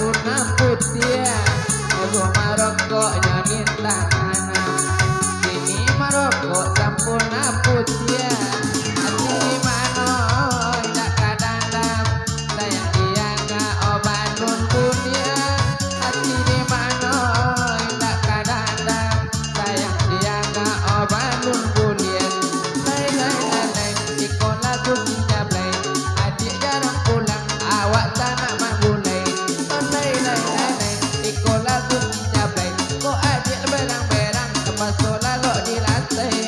sampurna putih, aku marokoknya bintang anak. Ini marokok sampurna putih, hati di mana tidak kadang sayang dia nggak obat nun punya. Hati di mana tidak kadang sayang dia nggak obat nun punya. Lay lay lay lay, ikut lagu kita play. Adik jarang pulang, awak tak nak manggulai. Lay lay lay lay, ikut lagu kita play. Kok adik berang-berang termasuk lalu di lantai.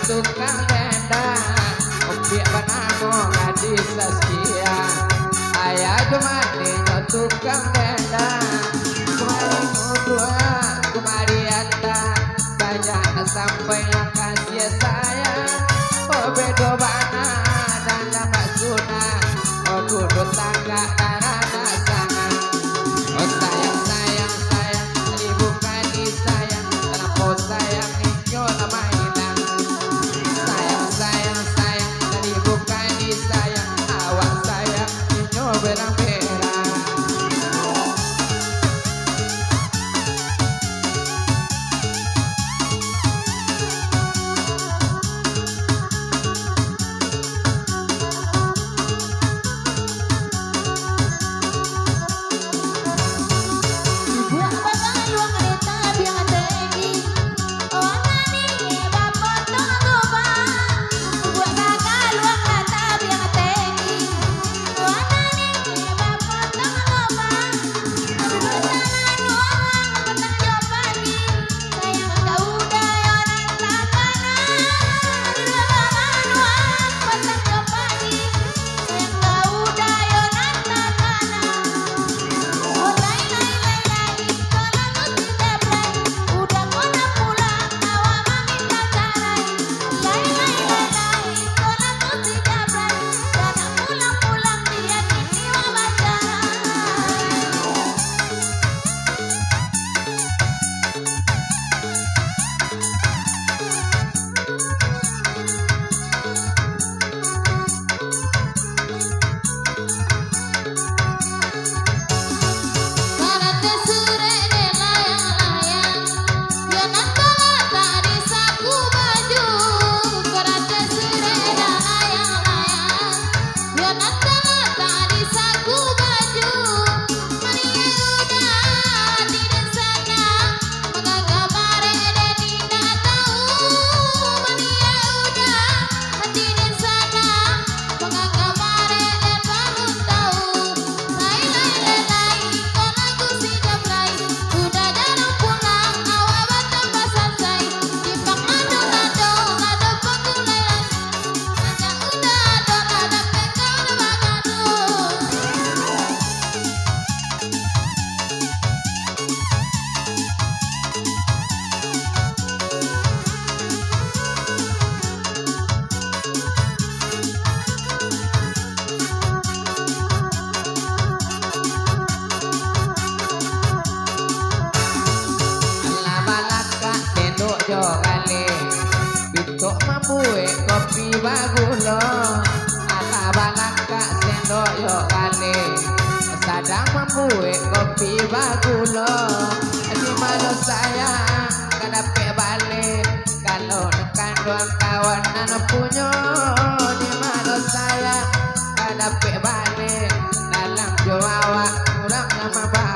Tukang dendang, obyek panamo gadis Saskia. Ayah kematinya tukang dendang. Kemari mudua, kemari ata, banyak sampai kasih saya. Oh bedo bana dan nama sunah, oh kudu tangga dan anak sana. Oh sayang sayang sayang, ribu kali sayang, kenapa sayang ninyo namanya. membuat kopi bagulo akabangan kak sendok yo kali sedang membuat kopi bagulo di mana sayang kadapek balik kalau kandung kawanan punya di mana sayang kadapek balik dalam jawa kurang nama